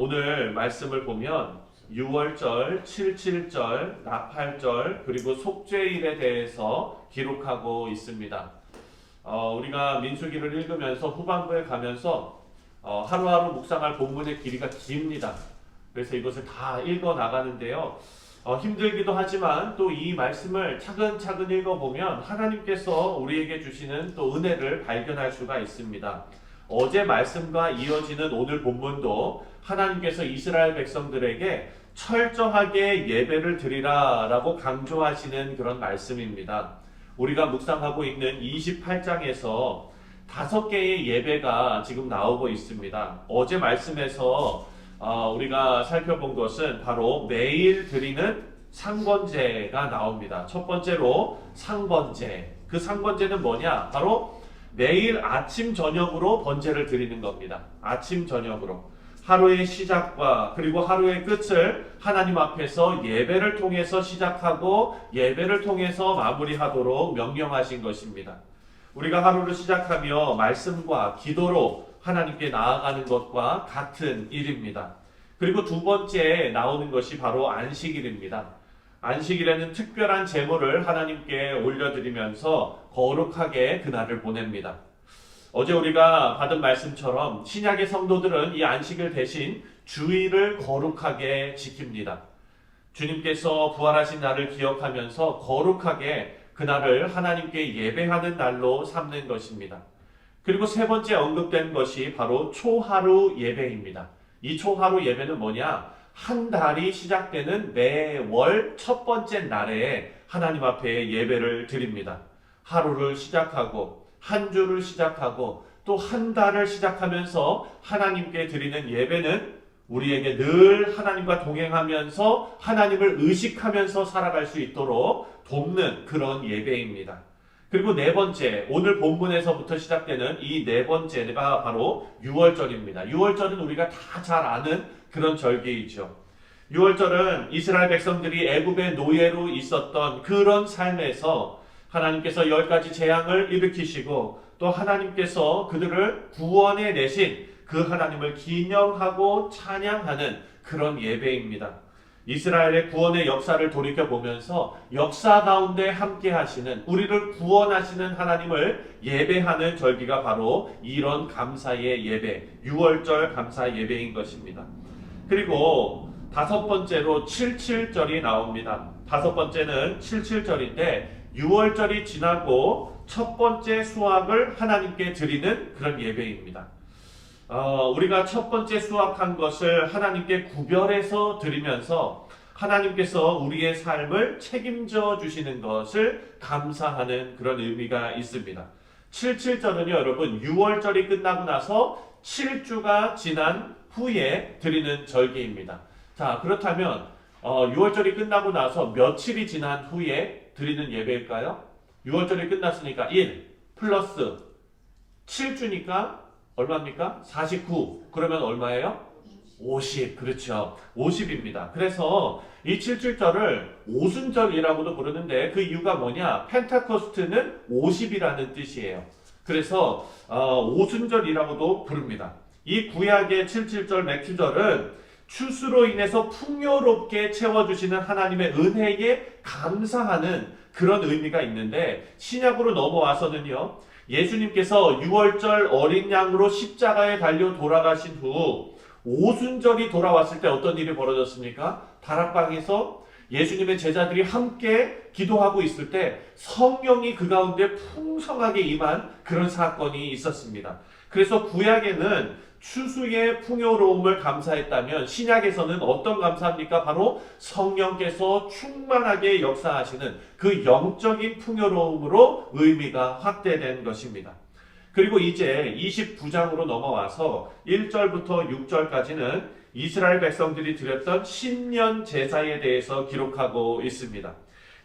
오늘 말씀을 보면 6월절, 77절, 나팔절, 그리고 속죄일에 대해서 기록하고 있습니다. 우리가 민수기를 읽으면서 후반부에 가면서 하루하루 묵상할 본문의 길이가 깁니다. 그래서 이것을 다 읽어 나가는데요. 힘들기도 하지만 또 이 말씀을 차근차근 읽어보면 하나님께서 우리에게 주시는 또 은혜를 발견할 수가 있습니다. 어제 말씀과 이어지는 오늘 본문도 하나님께서 이스라엘 백성들에게 철저하게 예배를 드리라 라고 강조하시는 그런 말씀입니다. 우리가 묵상하고 있는 28장에서 5개의 예배가 지금 나오고 있습니다. 어제 말씀에서 우리가 살펴본 것은 바로 매일 드리는 상번제가 나옵니다. 첫 번째로 상번제. 그 상번제는 뭐냐? 바로 매일 아침 저녁으로 번제를 드리는 겁니다. 아침 저녁으로. 하루의 시작과 그리고 하루의 끝을 하나님 앞에서 예배를 통해서 시작하고 예배를 통해서 마무리하도록 명령하신 것입니다. 우리가 하루를 시작하며 말씀과 기도로 하나님께 나아가는 것과 같은 일입니다. 그리고 두 번째 나오는 것이 바로 안식일입니다. 안식일에는 특별한 제물을 하나님께 올려드리면서 거룩하게 그날을 보냅니다. 어제 우리가 받은 말씀처럼 신약의 성도들은 이 안식일 대신 주일을 거룩하게 지킵니다. 주님께서 부활하신 날을 기억하면서 거룩하게 그날을 하나님께 예배하는 날로 삼는 것입니다. 그리고 세 번째 언급된 것이 바로 초하루 예배입니다. 이 초하루 예배는 뭐냐? 한 달이 시작되는 매월 첫 번째 날에 하나님 앞에 예배를 드립니다. 하루를 시작하고 한 주를 시작하고 또 한 달을 시작하면서 하나님께 드리는 예배는 우리에게 늘 하나님과 동행하면서 하나님을 의식하면서 살아갈 수 있도록 돕는 그런 예배입니다. 그리고 네 번째, 오늘 본문에서부터 시작되는 이 네 번째가 바로 유월절입니다. 유월절은 우리가 다 잘 아는 그런 절기이죠. 유월절은 이스라엘 백성들이 애굽의 노예로 있었던 그런 삶에서 하나님께서 10가지 재앙을 일으키시고 또 하나님께서 그들을 구원해 내신 그 하나님을 기념하고 찬양하는 그런 예배입니다. 이스라엘의 구원의 역사를 돌이켜보면서 역사 가운데 함께 하시는 우리를 구원하시는 하나님을 예배하는 절기가 바로 이런 감사의 예배, 유월절 감사 예배인 것입니다. 그리고 다섯 번째로 77절이 나옵니다. 다섯 번째는 77절인데 유월절이 지나고 첫 번째 수확을 하나님께 드리는 그런 예배입니다. 우리가 첫 번째 수확한 것을 하나님께 구별해서 드리면서 하나님께서 우리의 삶을 책임져 주시는 것을 감사하는 그런 의미가 있습니다. 77절은요, 여러분, 6월절이 끝나고 나서 7주가 지난 후에 드리는 절기입니다. 자, 그렇다면 6월절이 끝나고 나서 며칠이 지난 후에 드리는 예배일까요? 6월절이 끝났으니까 1 플러스 7주니까 얼마입니까? 49. 그러면 얼마예요? 50. 그렇죠. 50입니다. 그래서 이 77절을 오순절이라고도 부르는데 그 이유가 뭐냐? 펜타코스트는 50이라는 뜻이에요. 그래서 오순절이라고도 부릅니다. 이 구약의 77절 맥주절은 추수로 인해서 풍요롭게 채워주시는 하나님의 은혜에 감사하는 그런 의미가 있는데 신약으로 넘어와서는요. 예수님께서 6월절 어린 양으로 십자가에 달려 돌아가신 후 오순절이 돌아왔을 때 어떤 일이 벌어졌습니까? 다락방에서 예수님의 제자들이 함께 기도하고 있을 때 성령이 그 가운데 풍성하게 임한 그런 사건이 있었습니다. 그래서 구약에는 추수의 풍요로움을 감사했다면 신약에서는 어떤 감사입니까? 바로 성령께서 충만하게 역사하시는 그 영적인 풍요로움으로 의미가 확대된 것입니다. 그리고 이제 29장으로 넘어와서 1절부터 6절까지는 이스라엘 백성들이 드렸던 신년 제사에 대해서 기록하고 있습니다.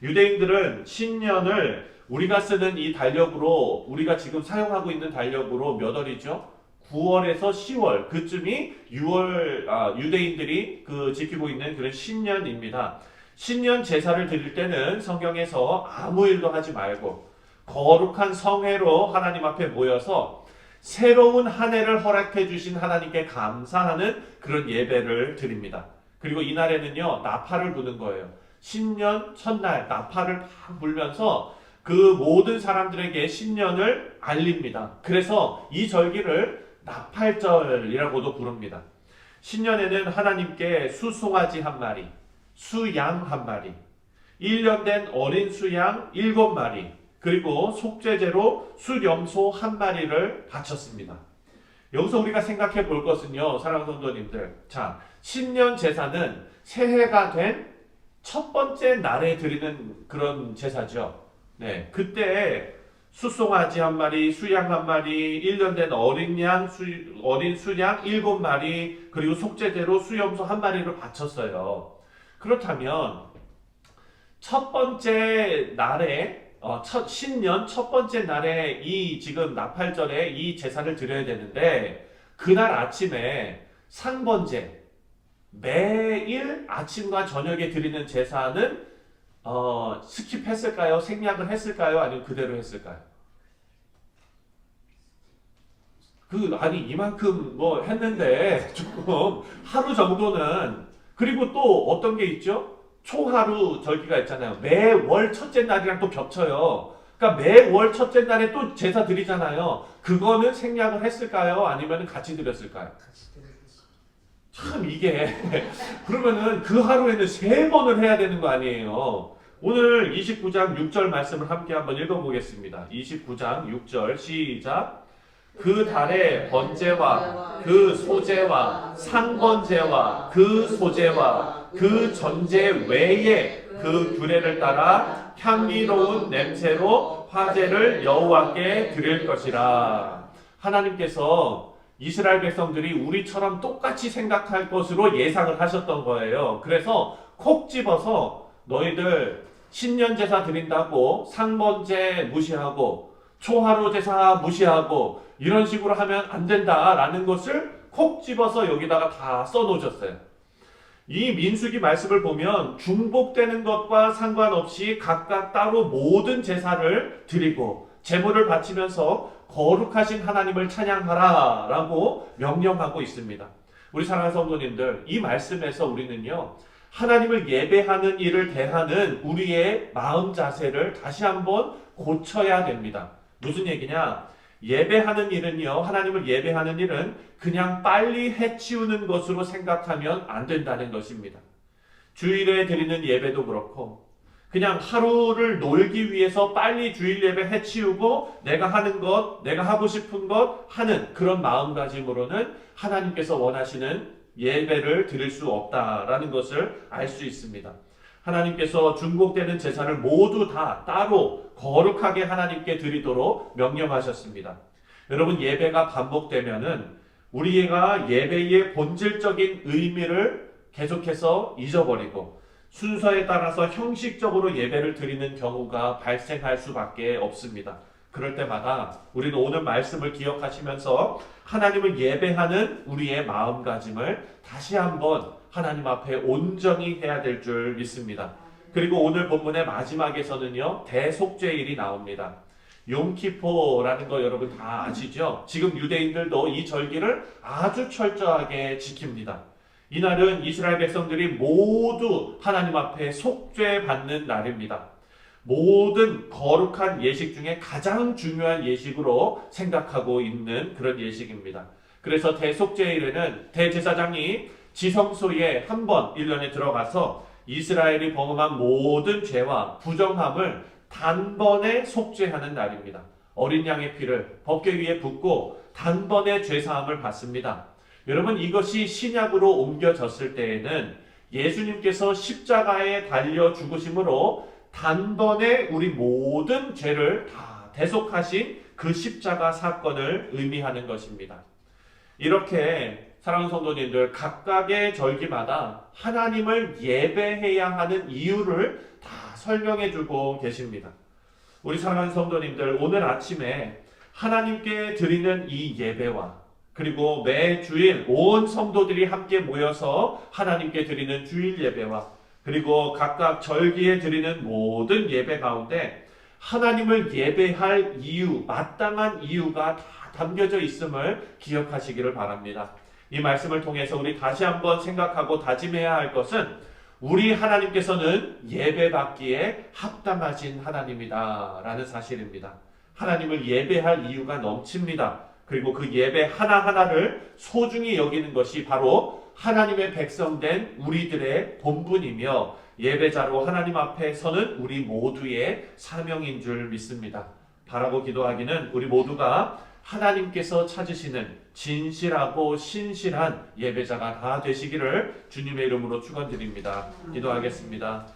유대인들은 신년을 우리가 쓰는 이 달력으로 우리가 지금 사용하고 있는 달력으로 몇 월이죠? 9월에서 10월 그쯤이 유대인들이 지키고 있는 그런 신년입니다. 신년 제사를 드릴 때는 성경에서 아무 일도 하지 말고 거룩한 성회로 하나님 앞에 모여서 새로운 한 해를 허락해 주신 하나님께 감사하는 그런 예배를 드립니다. 그리고 이날에는요, 나팔을 부는 거예요. 신년 첫날 나팔을 팍 불면서 그 모든 사람들에게 신년을 알립니다. 그래서 이 절기를 나팔절이라고도 부릅니다. 신년에는 하나님께 수송아지 한 마리, 수양 한 마리, 1년 된 어린 수양 7마리, 그리고 속죄제로 수염소 한 마리를 바쳤습니다. 여기서 우리가 생각해 볼 것은요, 사랑하는 성도님들. 자, 신년 제사는 새해가 된 첫 번째 날에 드리는 그런 제사죠. 네, 그때 수송아지 한 마리, 수양 한 마리, 1년 된 어린 수양 7마리, 그리고 속죄제로 수염소 한 마리를 바쳤어요. 그렇다면 첫 번째 날에 신년 첫 번째 날에 이 지금 나팔절에 이 제사를 드려야 되는데, 그날 아침에 상번제, 매일 아침과 저녁에 드리는 제사는 스킵했을까요? 생략을 했을까요? 아니면 그대로 했을까요? 아니 이만큼 뭐 했는데 조금 하루 정도는. 그리고 또 어떤 게 있죠? 초하루 절기가 있잖아요. 매월 첫째 날이랑 또 겹쳐요. 그러니까 매월 첫째 날에 또 제사 드리잖아요. 그거는 생략을 했을까요? 아니면 같이 드렸을까요? 참 이게 그러면은 그 하루에는 3번을 해야 되는 거 아니에요. 오늘 29장 6절 말씀을 함께 한번 읽어보겠습니다. 29장 6절 시작. 그 달의 번제와 그 소제와 상번제와 그 소제와 그 전제 외에 그 규례를 따라 향기로운 냄새로 화제를 여호와께 드릴 것이라. 하나님께서 이스라엘 백성들이 우리처럼 똑같이 생각할 것으로 예상을 하셨던 거예요. 그래서 콕 집어서 너희들 신년 제사 드린다고 상번제 무시하고 초하루 제사 무시하고 이런 식으로 하면 안 된다라는 것을 콕 집어서 여기다가 다 써놓으셨어요. 이 민수기 말씀을 보면 중복되는 것과 상관없이 각각 따로 모든 제사를 드리고 제물을 바치면서 거룩하신 하나님을 찬양하라 라고 명령하고 있습니다. 우리 사랑하는 성도님들, 이 말씀에서 우리는요, 하나님을 예배하는 일을 대하는 우리의 마음 자세를 다시 한번 고쳐야 됩니다. 무슨 얘기냐? 예배하는 일은요, 하나님을 예배하는 일은 그냥 빨리 해치우는 것으로 생각하면 안 된다는 것입니다. 주일에 드리는 예배도 그렇고 그냥 하루를 놀기 위해서 빨리 주일 예배 해치우고 내가 하는 것, 내가 하고 싶은 것 하는 그런 마음가짐으로는 하나님께서 원하시는 예배를 드릴 수 없다라는 것을 알 수 있습니다. 하나님께서 중복되는 제사를 모두 다 따로 거룩하게 하나님께 드리도록 명령하셨습니다. 여러분, 예배가 반복되면은 우리가 예배의 본질적인 의미를 계속해서 잊어버리고 순서에 따라서 형식적으로 예배를 드리는 경우가 발생할 수밖에 없습니다. 그럴 때마다 우리는 오늘 말씀을 기억하시면서 하나님을 예배하는 우리의 마음가짐을 다시 한번 하나님 앞에 온전히 해야 될 줄 믿습니다. 그리고 오늘 본문의 마지막에서는요, 대속죄일이 나옵니다. 욤키포라는 거 여러분 다 아시죠? 지금 유대인들도 이 절기를 아주 철저하게 지킵니다. 이날은 이스라엘 백성들이 모두 하나님 앞에 속죄받는 날입니다. 모든 거룩한 예식 중에 가장 중요한 예식으로 생각하고 있는 그런 예식입니다. 그래서 대속죄일에는 대제사장이 지성소에 한 번 1년에 들어가서 이스라엘이 범한 모든 죄와 부정함을 단번에 속죄하는 날입니다. 어린 양의 피를 법궤 위에 붓고 단번에 죄사함을 받습니다. 여러분, 이것이 신약으로 옮겨졌을 때에는 예수님께서 십자가에 달려 죽으심으로 단번에 우리 모든 죄를 다 대속하신 그 십자가 사건을 의미하는 것입니다. 이렇게 사랑하는 성도님들, 각각의 절기마다 하나님을 예배해야 하는 이유를 다 설명해 주고 계십니다. 우리 사랑하는 성도님들, 오늘 아침에 하나님께 드리는 이 예배와 그리고 매 주일 온 성도들이 함께 모여서 하나님께 드리는 주일 예배와 그리고 각각 절기에 드리는 모든 예배 가운데 하나님을 예배할 이유, 마땅한 이유가 다 담겨져 있음을 기억하시기를 바랍니다. 이 말씀을 통해서 우리 다시 한번 생각하고 다짐해야 할 것은 우리 하나님께서는 예배받기에 합당하신 하나님이다 라는 사실입니다. 하나님을 예배할 이유가 넘칩니다. 그리고 그 예배 하나하나를 소중히 여기는 것이 바로 하나님의 백성된 우리들의 본분이며 예배자로 하나님 앞에 서는 우리 모두의 사명인 줄 믿습니다. 바라고 기도하기는 우리 모두가 하나님께서 찾으시는 진실하고 신실한 예배자가 다 되시기를 주님의 이름으로 축원드립니다. 기도하겠습니다.